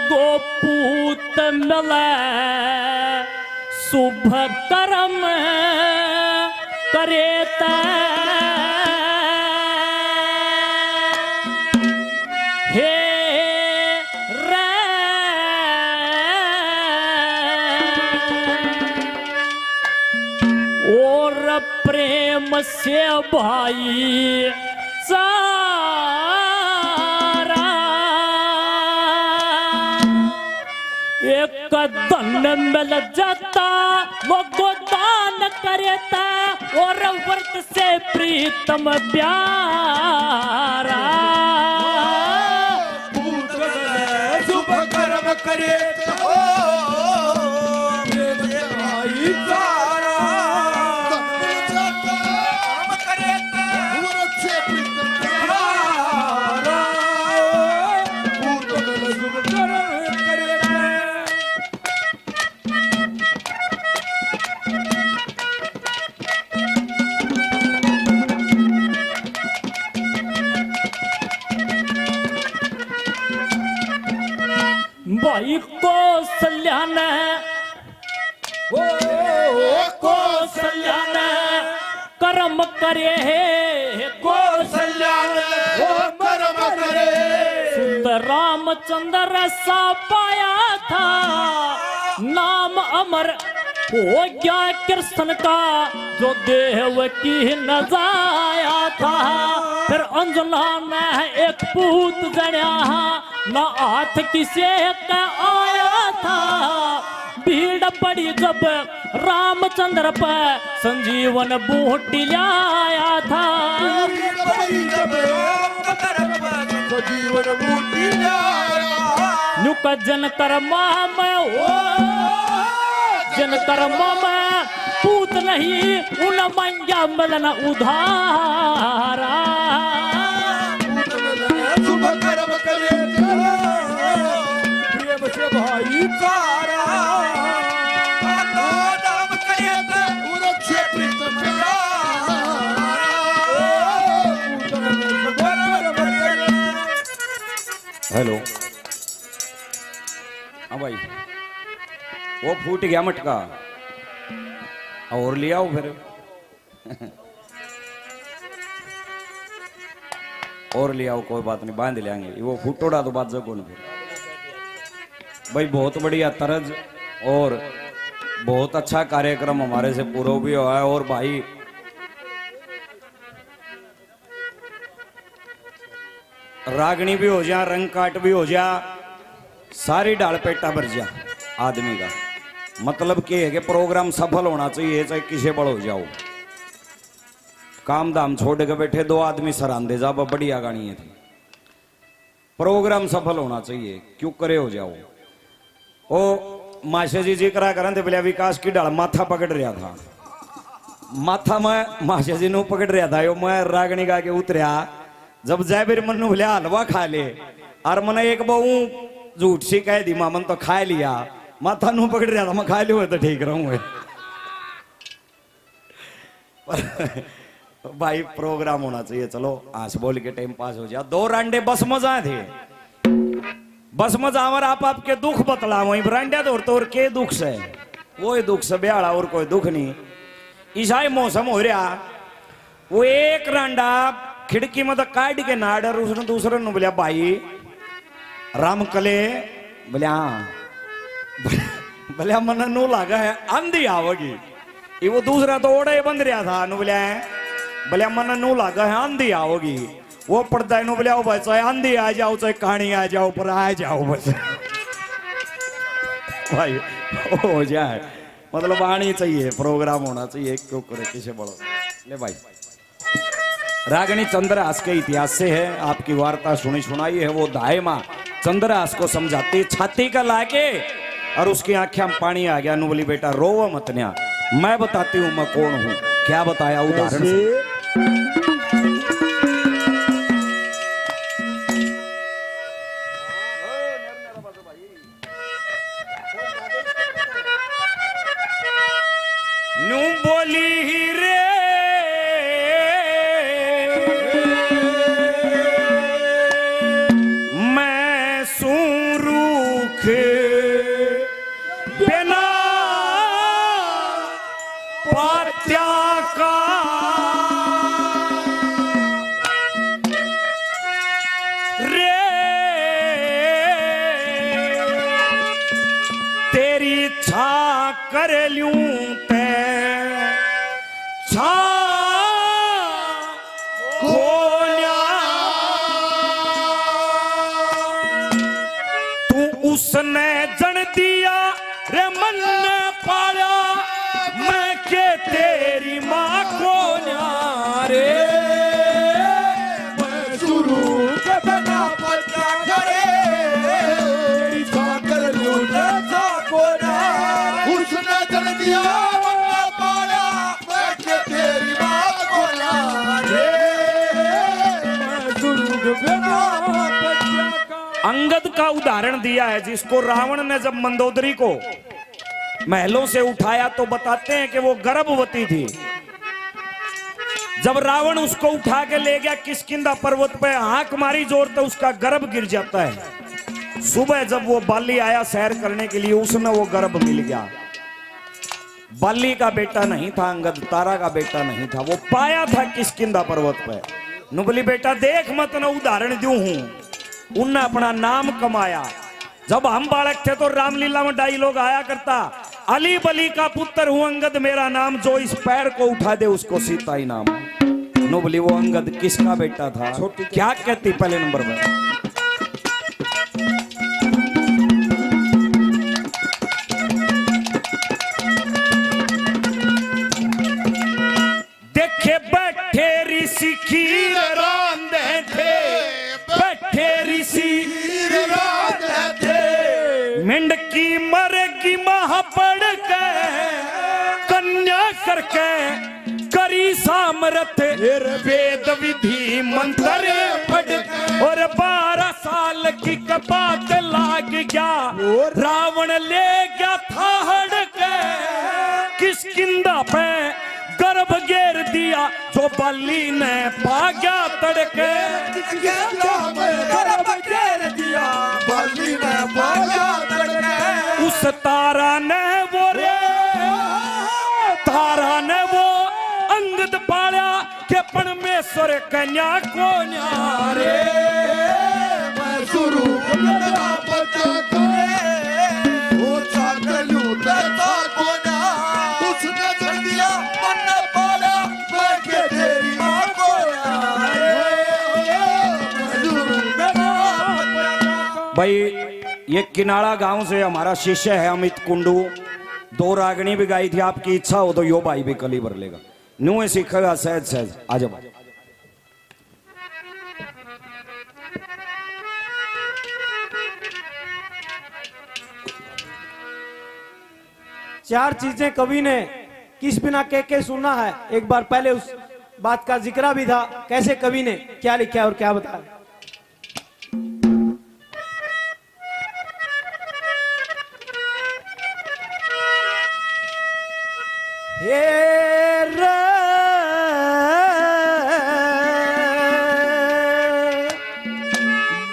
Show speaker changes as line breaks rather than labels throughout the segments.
गोपूत मिले शुभ कर्म करे हे रे और प्रेम से भाई सारा एक धन मिल जाता वो गोदान करता और व्रत से प्रीतम प्यारा
शुभ कर्म करे
भाई कौशल्यान कौशल्यान कर्म करे
कौशल्यान कर्म करे
सुंदर रामचंद्र सा पाया था नाम अमर हो गया कृष्ण का जो देव की न जाया था फिर अंजना ने एक पूत जड़ा न हाथ किसे का आया था भीड़ पड़ी जब रामचंद्र पर संजीवन बूटी लाया था
संजीवन बूटी
नुक जन कर माम जन कर मामा पूत नहीं उन मंगा मिलना उधारा
शुभ कर्म करे प्रेम से भाई सारा नाम करे उरक्षे प्रीतम
हेलो हाँ भाई वो फूट गया मटका और ले आओ फिर और ले आओ कोई बात नहीं बांध लेंगे वो फूटोड़ा तो बात जगो फिर भाई बहुत बढ़िया तरज और बहुत अच्छा कार्यक्रम हमारे से पूरा भी हुआ है और भाई रागनी भी हो जा रंग काट भी हो जा सारी डाल पेटा भर जा आदमी का मतलब क्या है कि प्रोग्राम सफल होना चाहिए चाहे किसे बड़ हो जाओ काम धाम छोड़ के बैठे दो आदमी सरांदे जा बढ़िया गानी है थी प्रोग्राम सफल होना चाहिए क्यों करे हो जाओ ओ माशे जी करा करें थे बोलिया विकास की डाल माथा पकड़ रहा था माथा मैं माशे जी पकड़ रहा था यो मैं रागनी गा के उतरिया जब जय बेर मन बोलिया हलवा खा ले और मैंने एक बहु झूठ सी कह दी मामन तो खा लिया माथा नू पकड़ रहा था मैं खा लियो तो ठीक रहूंगा भाई प्रोग्राम होना चाहिए चलो आज बोल के टाइम पास हो जाए दो रांडे बस मजा थे बस मजा हमारा आपके दुख बतला वही ब्रांडा तोड़ के दुख से वो दुख से ब्याड़ा और कोई दुख नहीं ईसाई मौसम हो रहा वो एक रांडा खिड़की में तो काट के नाड़ और उसने दूसरे ने बोलिया भाई राम कले बोलिया बोलिया मन नू लगा है आंधी आवगी ये वो दूसरा तो ओड़ा बंद रहा था नु बोलिया मन नू लगा है आंधी आओगी वो पड़ता है नु बोलिया भाई चाहे आंधी आ जाओ चाहे कहानी आ जाओ पर आ जाओ बस भाई हो जाए मतलब आनी चाहिए प्रोग्राम होना चाहिए क्यों करे किसे बड़ो ले भाई रागिनी चंद्रहास के इतिहास से है आपकी वार्ता सुनी सुनाई है वो दाएमा चंद्रहास को समझाती छाती का लाके और उसकी आंखें में पानी आ गया नु बोली बेटा रोवो मत न्या मैं बताती हूं मैं कौन हूं क्या बताया उदाहरण से नू बोली रे मैं सूरू बिना पात्या का रे तेरी इच्छा कर लूं ते छा उसने जन दिया रे मन ने पाया मैं के तेरी माँ को न्यारे
मैं शुरू के बिना पता करे साकर लूटे साको ना उसने जन दिया मन्ना पाया मैं के तेरी बात को ना रे मैं शुरू के बिना पता का
अंगद का उदाहरण दिया है, जिसको रावण ने जब मंदोदरी को महलों से उठाया तो बताते हैं कि वो गर्भवती थी। जब रावण उसको उठा के ले गया किष्किंधा पर्वत पे, हाक मारी जोर तो उसका गर्भ गिर जाता है। सुबह जब वो बाली आया सैर करने के लिए, उसमें वो गर्भ मिल गया। बाली का बेटा नहीं था अंगद, तारा का बेटा नहीं था, वो पाया था किष्किंधा पर्वत पे। नुबली बेटा देख मत न उदाहरण दूं हूं, उनने अपना नाम कमाया। जब हम बालक थे तो रामलीला में डायलॉग आया करता, अली बली का पुत्र हूं अंगद मेरा नाम, जो इस पैर को उठा दे उसको सीता ही नाम। नुबली वो अंगद किसका बेटा था, क्या कहती पहले नंबर पर? देखे बैठे ऋषि खीर रांधे थे, बैठे ऋषि मिंड की मरेगी माह पड़ के, कन्या करके करी सामरथ वेद विधि मंत्र पढ़, और 12 साल की कपात लाग गया, रावण ले गया था हड़ के किष्किंधा पे गर्भ घेर दिया, जो बाली ने पा गया तड़के
गर्भ घेर दिया बाली ने पा गया तड़के।
उस तारा ने वो रे तारा ने वो अंगद पाया के परमेश्वर कन्या को न्यारे
मैं शुरू बिना पता करे वो साकर लूटे साको ना उसने जन दिया मन पाला मैं के तेरी माँ को ना मैं शुरू बिना पता
भाई। ये किनाड़ा गांव से हमारा शिष्य है अमित कुंडू, 2 रागनी भी गाई थी। आपकी इच्छा हो तो यो भाई भी कली भर लेगा, न्यू सीखेगा सहज सहज। आ जाओ भाई।
चार चीजें कवि ने किस बिना के सुना है। एक बार पहले उस बात का जिक्र भी था, कैसे कवि ने क्या लिखा है और क्या बताया। हे रे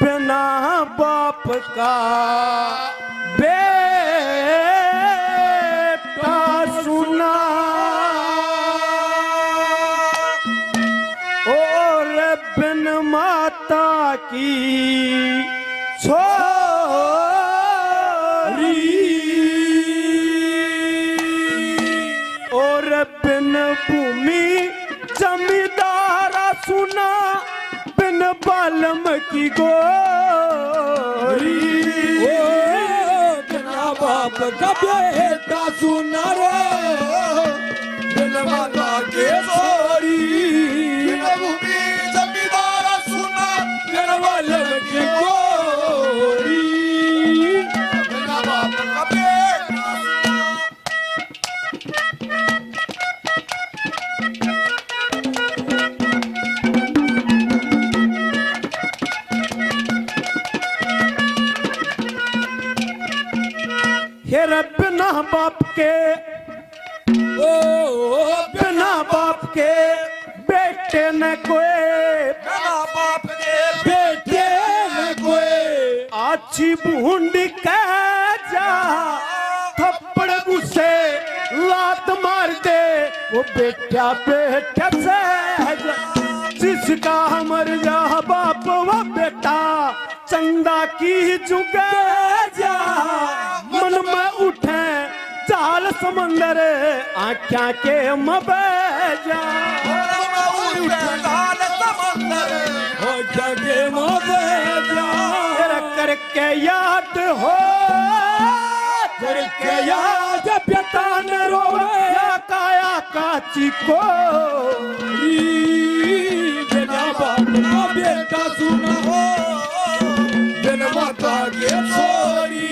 बिना बाप का बेटा सुना, और बिन माता की छोरी, और बिन भूमि जमींदारा सुना, बिन बालम की गोरी,
बिना बाप का बेटा सुना रे बिना माता के छोरी, बिना भूमि जमींदार सुना बिना बालम की गोरी, बिना बाप का बेटा सुना।
हे रे बिना बाप के, ओ बिना बाप के बेटे न कोई,
बिना बाप के बेटे न कोई,
अच्छी बूंद का वो बेटा बेटा से जिसका मर जा बाप वो बेटा चंदा की जुगे जा मन में उठे चाल समंदर आख्या के मबे जा करके याद हो करके याद पिता न रोवे काया काची को बिना बाप का बेटा सुना हो बिन माता के छोरी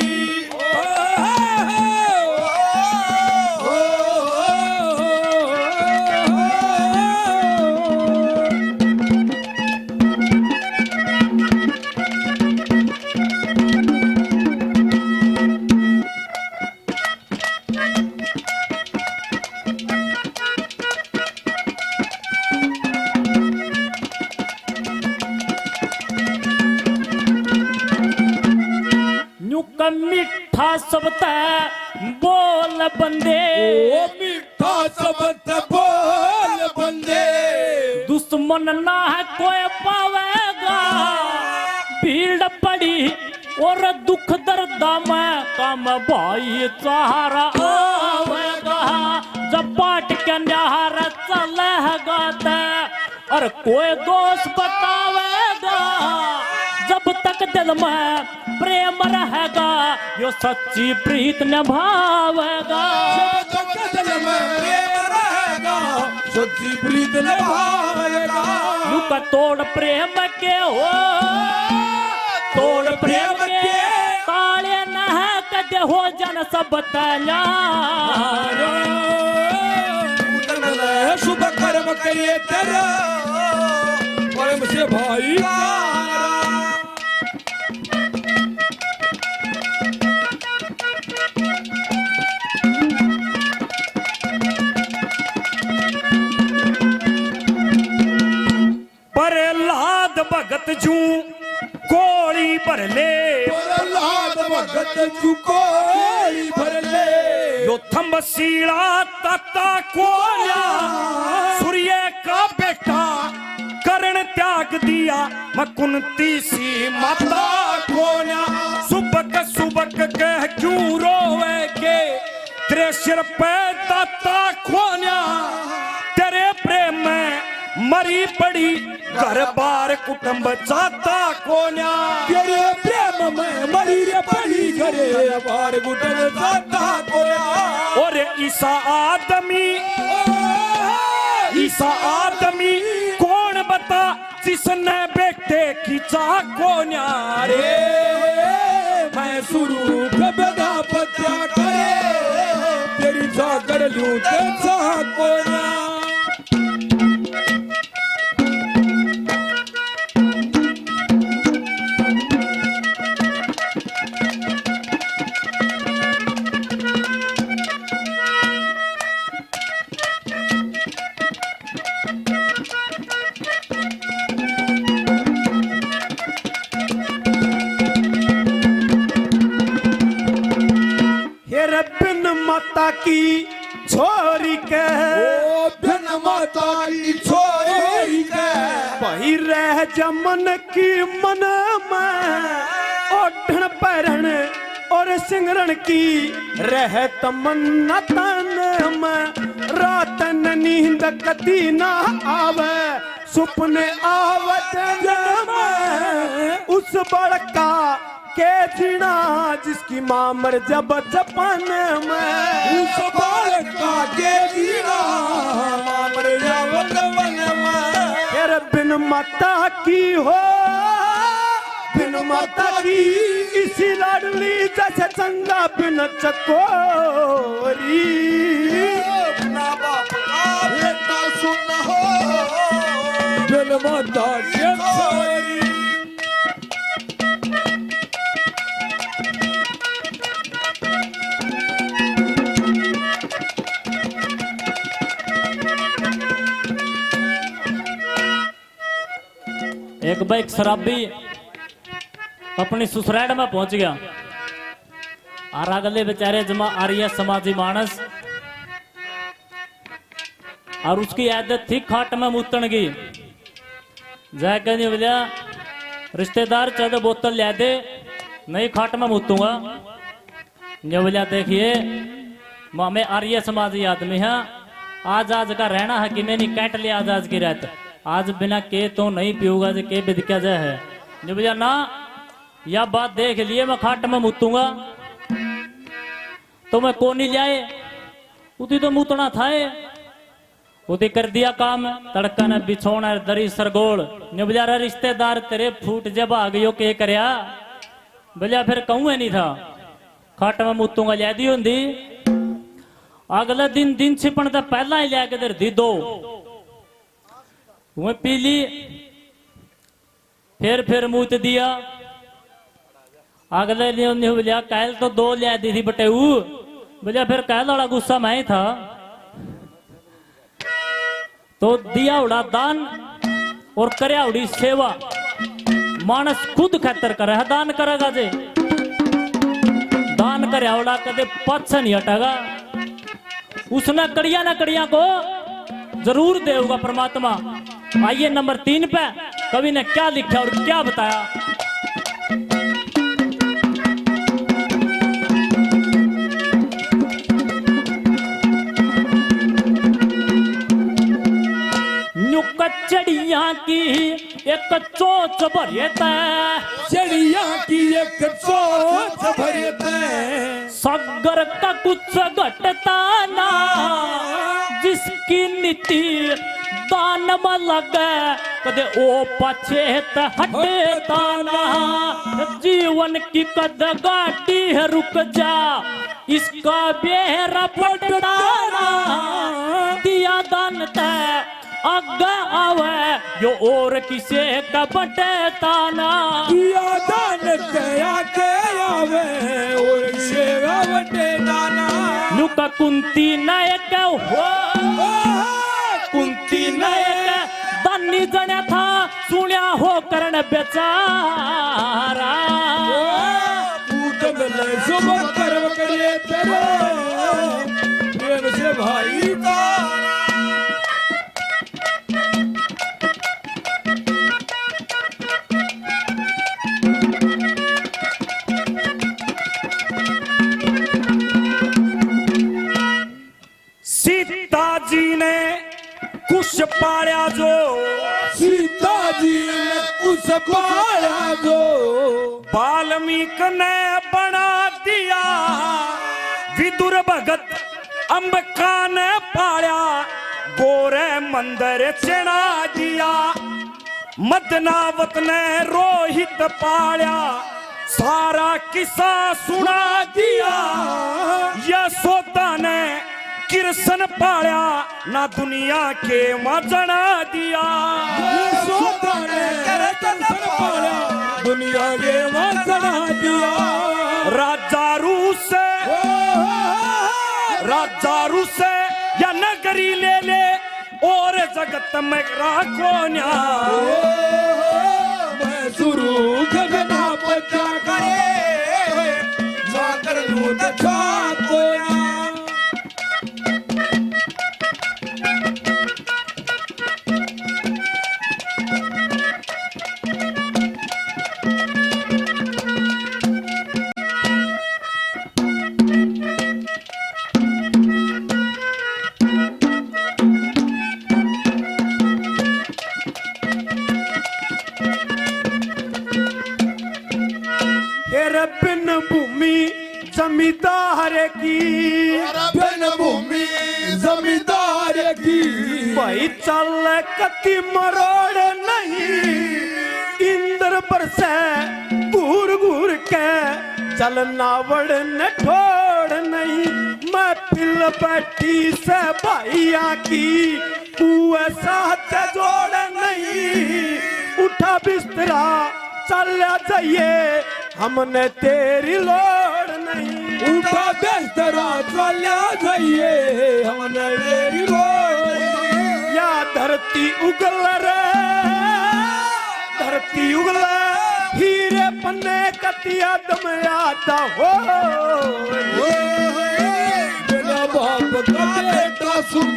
मिठा सबत बोल बंदे
ओ मीठा सबत बोल बंदे
दुश्मन ना है कोई पावेगा भीड़ पड़ी और दुख दर्द में कम भाई सहारा आवेगा जब बाट के न्यार चलेगा और कोई दोस्त बतावेगा जब तक दिल में प्रेम रहेगा यो सच्ची प्रीत निभावेगा
जब तक दिल में प्रेम रहेगा सच्ची प्रीत निभावेगा
लुका तोड़ प्रेम के हो तोड़ प्रेम के ताले न है कदे हो जन सब तैयार
शुभ कर्म करिए तेरा प्रेम से भाई
प्रहलाद भगत जू कोड़ी भर ले
प्रहलाद भगत जू कोड़ी भर ले
यो थम्बसीला तता कोया सूर्य का बेटा करण त्याग दिया मकुंती सी माता कोया सुबक कह क्यों रोवे के तेरे सिर पे तता कोया तेरे प्रेम में मरी पड़ी घर बार कुटुंब चाहता कोन्या
तेरे प्रेम में मरी रे पड़ी घरे बार कुटुंब चाहता कोन्या
और ईसा आदमी कौन बता जिसने बेटे की चाह कोन्या रे
मैं शुरू बेदा पत्या करे तेरी चाह कर लूं ते चाह कोन्या
बिन माता की छोरी के
ओ बिन माता की छोरी के
वही रह जमन की मन में ओढ़न पैरण और सिंगरण की रह तमन्ना तन में रात न नींद कती ना आवे सुपने आवत जन्म उस बड़का के जीना जिसकी माँ मर जब बचपन में
उस बालका के जीना माँ मर जब बचपन में
फिर बिन माता की हो बिन माता की इसी लाडली जैसे चंदा बिन चकोरी
अपना बाप का बेटा सुन हो बिन माता के छोरी
एक बाइक शराबी अपनी ससुराल में पहुंच गया और अगले बेचारे जमा आर्य समाजी मानस और उसकी आदत थी खाट में मुतन की। जाकर नहीं बोलिया रिश्तेदार चाहे बोतल ले दे, नहीं खाट में मुतूंगा। जो बोलिया देखिए मैं आर्य समाजी आदमी है, आज का रहना है कि मैंने कैट लिया आज की रात, आज बिना के तो नहीं पीऊंगा जो के बिदक्या जाए है। जो बोलिया ना यह बात देख लिए मैं खाट में मुतूंगा, तो मैं कौन नहीं लाए उती तो मुतना था। उती कर दिया काम, तड़का ने बिछोना दरी सरगोल। बोलिया रिश्तेदार तेरे फूट जब आ गयो के करया। बोलिया फिर कहूँ नहीं था, खाट में मुतूंगा लिया दी होंगी। अगले दिन छिपण तो पहला ही लिया के दर दी दो, वो पी ली, फिर मूत दिया। अगले दिन बोलिया कैल तो दो लिया दी थी बटेऊ। बोलिया फिर कैल वाला गुस्सा मैं ही था, तो दिया उड़ा दान और करया उड़ी सेवा। मानस खुद खतर करे है, दान करेगा जे दान करया उड़ा कदे पाछे नहीं हटेगा। उसने कड़िया ना कड़िया को जरूर देगा परमात्मा। आइए नंबर 3 पे कवि ने क्या लिखा और क्या बताया। चढ़िया की एक चोच भरता,
चढ़िया की एक चोच भरता,
सागर का कुछ घटता ना, जिसकी नीति दान में लगे कदे ओ पछेत हटता ना। जीवन की कद गाड़ी है रुक जा, इसका बेहरा पटता ना। दिया दान तय आगा आवे यो और किसे का बटेता ना।
दिया दान कया के आवे और किसे का बटेता ना।
नुका कुंती नायक हो, कुंती नायक दानी जण्या था सुण्या हो करण बेचारा।
पूत मिले शुभ कर्म करे तेरे प्रेम से भाई तारा।
सीता जी ने कुछ पाया जो,
सीता जी ने कुछ पाया जो,
वाल्मीकि ने बना दिया। विदुर भगत अंबिका ने पाया, गोरे मंदिर चढ़ा दिया। मदनावत ने रोहित पाया, सारा किस्सा सुना दिया। यशोदा ने कृष्ण पाया, ना दुनिया के मजना दिया।
यशोदा ने कृष्ण पाया, दुनिया के मजना दिया।
राजा रूस या नगरी ले ले और जगत में राखो न्या।
मैं शुरू गगना बचा करे जाकर लूट छापो।
बिन भूमि जमींदार की,
बिन भूमि जमींदार की,
भाई चल कति मरोड़ नहीं। इंद्र बरसे घूर घूर के, चल नावड़ न ठोड़ नहीं। मैं पिल बैठी से भाइया की, कुए साथ जोड़ नहीं। उठा बिस्तरा चल जाइए, हमने तेरी लोड़ नहीं।
उठा बिस्तरा चला जाइए, हमने तेरी लोड़ नहीं।
या धरती उगल रे, धरती उगल, हीरे पन्ने कतिया दम आता हो।
बिना बाप का बेटा सुन,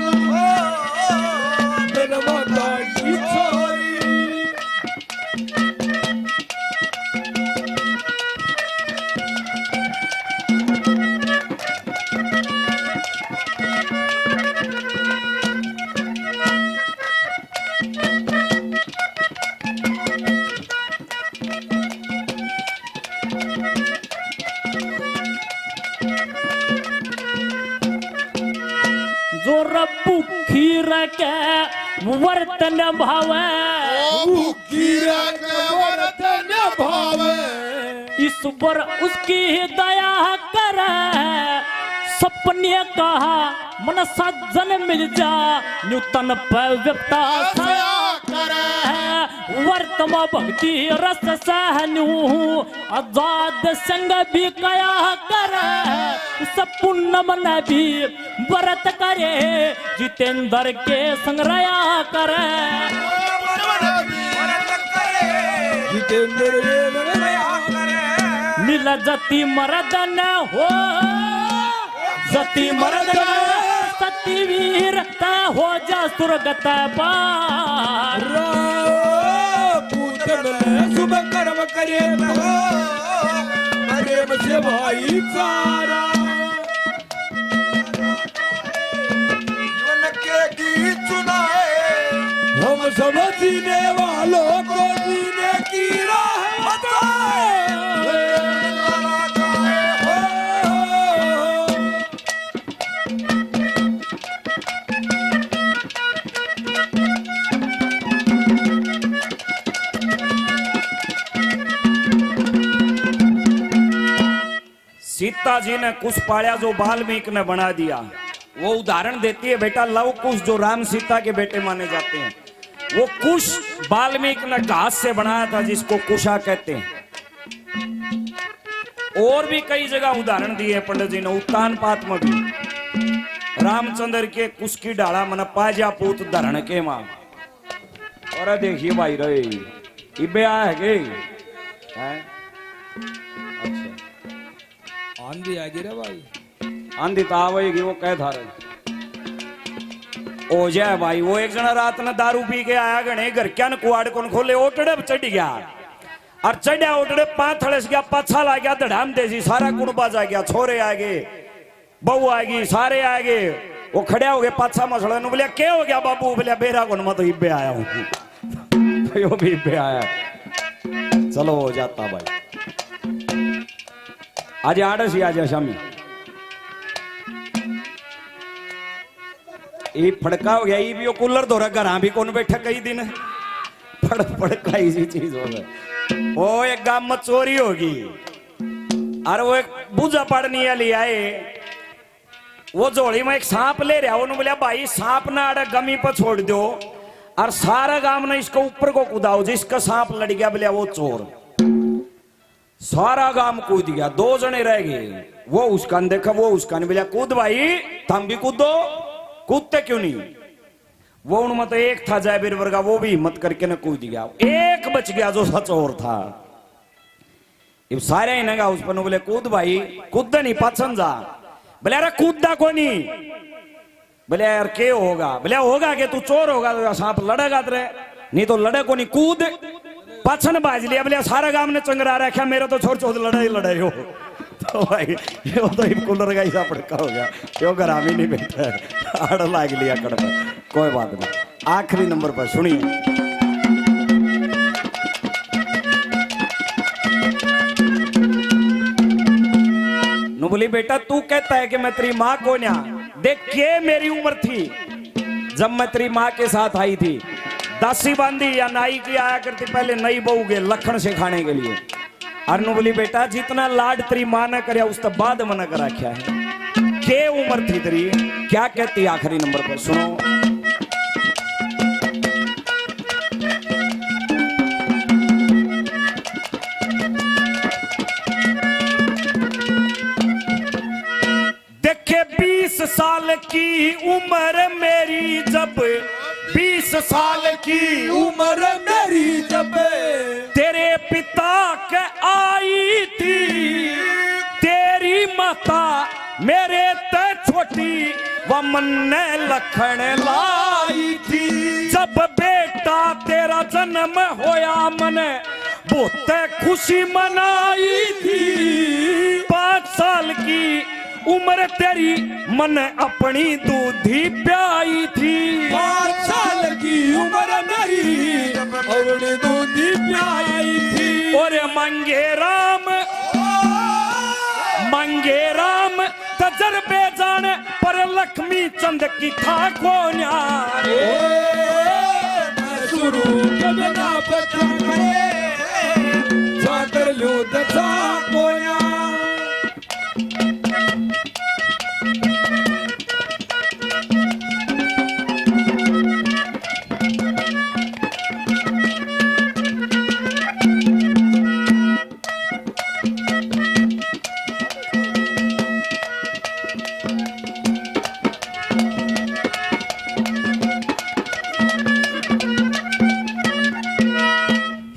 भूखी रह के वर्तन भावे ईश्वर उसकी दया करे सपने कहा मन सज्जन मिल जा न्यूतन पर व्यक्ता वर्तमा भक्ति रस सहनु आजाद संग भी कया करे सपुण्य मन भी व्रत करे जितेंद्र के संग रया करे मिला जति मरद न हो जति मरद न सती वीर हो जा सुरगत पार
शुभ कर्म करे से भाईचारा जीवन के गीत सुनाए हम सब जीने वालों को जीने की राह बताए
सीता जी ने कुश पाया जो वाल्मीकि ने बना दिया वो उदाहरण देती है बेटा लव कुश जो राम सीता के बेटे माने जाते हैं वो कुश वाल्मीकि ने घास से बनाया था जिसको कुशा कहते हैं। और भी कई जगह उदाहरण दिए पंडित जी ने उत्तान पात में भी रामचंद्र के कुश की डाला मन पाजा पूत धरण के मां और देखिए भाई रहे इबे है गे
आंधी आ गई रे भाई
आंधी तो आवेगी वो कह था ओ जाए भाई वो एक जना रात ने दारू पी के आया गणे घर क्या न कुआड़ कौन खोले ओटड़े चढ़ गया और चढ़िया ओटड़े पांच थड़स गया पाछा ला गया धड़ाम देसी सारा कुणबा जा गया छोरे आ गए बहू आ गई सारे आ गए वो खड़े हो गए पाछा मसड़ा नु बोलिया क्या हो गया बाबू बोलिया बेरा कौन मैं तो इब्बे आया हूं वो भी इब्बे आया चलो हो जाता भाई आज आड़स ही आज शामी ये फड़का हो गया ये भी वो कूलर धोरा घर भी कौन बैठा कई दिन फड़का इसी चीज हो गया वो एक गांव में चोरी होगी और वो एक बूझा पड़नी वाली आए वो जोड़ी में एक सांप ले रहा उन्होंने बोला भाई सांप ना आड़े गमी पर छोड़ दो और सारा गांव ने इसको ऊपर को कूदाओ जिसका सांप लड़ गया बोलिया वो चोर सारा गांव कूद गया दो जने रह गए वो उसका देखा वो उसका नहीं बोलिया कूद भाई तुम भी कूदो कूदते क्यों नहीं वो उनमें तो एक था जाबिर वर्गा वो भी हिम्मत करके न कूद गया एक बच गया जो सच और था ये सारे ही नगा उस पर बोले कूद भाई कूद नहीं पाचन जा बोले अरे कूददा को नहीं बोले यार क्या होगा बोले होगा कि तू चोर होगा तो सांप लड़ेगा तेरे नहीं तो लड़े को नहीं कूद पाछन बाज लिया बोले सारा गांव ने चंगरा रखा मेरा तो छोर छोड़ लड़ाई हो तो भाई ये तो कूलर का हिसाब पड़का हो गया क्यों घर ही नहीं बैठा आड़ लाग लिया कड़ पर कोई बात नहीं आखिरी नंबर पर सुनिए नु बोली बेटा तू कहता है कि मैं तेरी माँ को न्या देखिए मेरी उम्र थी जब मैं तेरी माँ के साथ आई थी दासी बांधी या नाई की आया करती पहले नई बहू के लखन से खाने के लिए अरनु बोली बेटा जितना लाड तेरी माँ ने कराया उस तो बाद मना करा क्या है के उम्र थी तेरी क्या कहती आखिरी नंबर पर सुनो देखे 20 साल की उम्र मेरी जब 20 साल की उम्र मेरी जब तेरे पिता के आई थी तेरी माता मेरे ते छोटी व मन ने लखन लाई थी जब बेटा तेरा जन्म होया मन बहुत खुशी मनाई थी 5 साल की उम्र तेरी मन अपनी दूधी प्याई थी
5 साल की उम्र नहीं अपनी दूधी प्याई थी
और मंगे राम तजर्बे जान पर
लक्ष्मी चंद की था कोन्या
मैं सुरू बिना बचा करे सागर लूं दसा कोया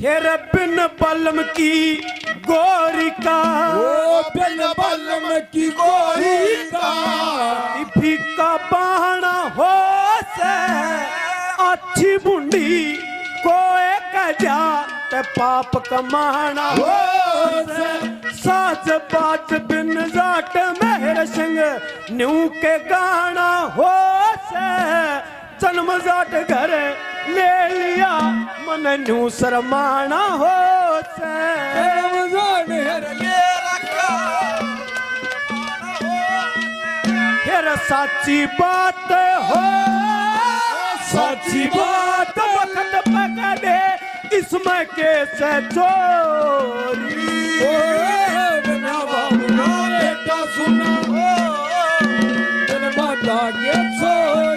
हेर बिन बलम की गोरी का
ओ बिन बलम की गोरी का
फीका बहाना हो से अच्छी बुंडी कोए कजा ते पाप कमाना हो से साज बाज बिन जाट मेहर सिंह न्यू के गाना हो से जन्म जाट घर ले लिया मन न्यू शरमाना हो से
रमजान हर ले रखा
फिर साची बात हो साची बात वक्त पका दे इसमें कैसे चोरी
बिना बाबू ना बेटा सुना बिन माता के छोरी